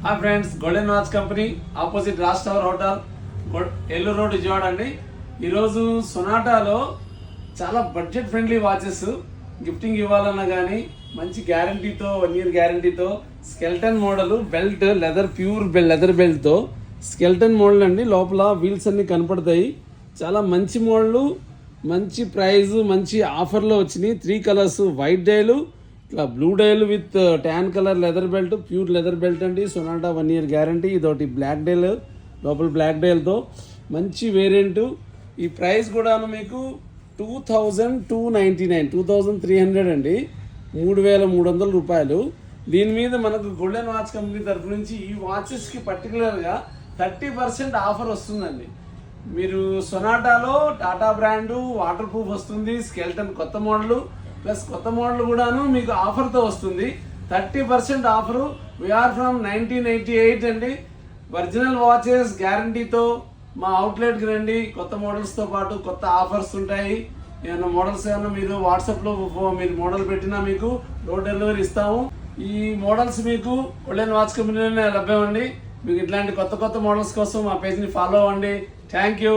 Hi friends, golden watch company opposite Raj tower hotel, Eluru road, Vijayawada అండి. ఈరోజు సొనాటాలో చాలా బడ్జెట్ ఫ్రెండ్లీ వాచెస్ గిఫ్టింగ్ ఇవ్వాలన్నా కానీ మంచి గ్యారంటీతో 1 year గ్యారంటీతో skeleton model belt, pure leather బెల్ట్తో స్కెల్టన్ మోడల్ అండి. లోపల వీల్స్ అన్ని కనపడతాయి. చాలా మంచి మోడల్, మంచి ప్రైజ్, మంచి ఆఫర్లో వచ్చినాయి. 3 కలర్స్, వైట్ డైలు, ఇట్లా blue dial with tan colour leather belt, pure leather belt అండి. Sonata 1 year guarantee. ఇదొకటి బ్లాక్ డైల్, లోపల బ్లాక్ డైల్తో మంచి వేరియంట్. ఈ ప్రైస్ కూడా మీకు 2299, 2300 అండి, 3300 రూపాయలు. దీని మీద మనకు గోల్డెన్ వాచ్ కంపెనీ తరఫు నుంచి ఈ వాచెస్కి పర్టికులర్గా 30% ఆఫర్ వస్తుందండి. మీరు సొనాటాలో టాటా బ్రాండు వాటర్ ప్రూఫ్ వస్తుంది, స్కెల్టన్ కొత్త మోడల్ ప్లస్ కొత్త మోడల్ కూడాను మీకు ఆఫర్తో వస్తుంది. 30% ఆఫరు. వీఆర్ ఫ్రమ్ 1988 అండి. ఒరిజినల్ వాచెస్ గ్యారంటీతో మా అవుట్లెట్కి రండి. కొత్త మోడల్స్తో పాటు కొత్త ఆఫర్స్ ఉంటాయి. ఏమైనా మోడల్స్ ఏమైనా మీరు వాట్సాప్లో మీరు మోడల్ పెట్టినా మీకు డోర్ డెలివరీ ఇస్తాము. ఈ మోడల్స్ మీకు గోల్డెన్ వాచ్ కంపెనీలోనే లభ్యం అండి. మీకు ఇట్లాంటి కొత్త కొత్త మోడల్స్ కోసం మా పేజ్ని ఫాలో అవ్వండి. Thank you.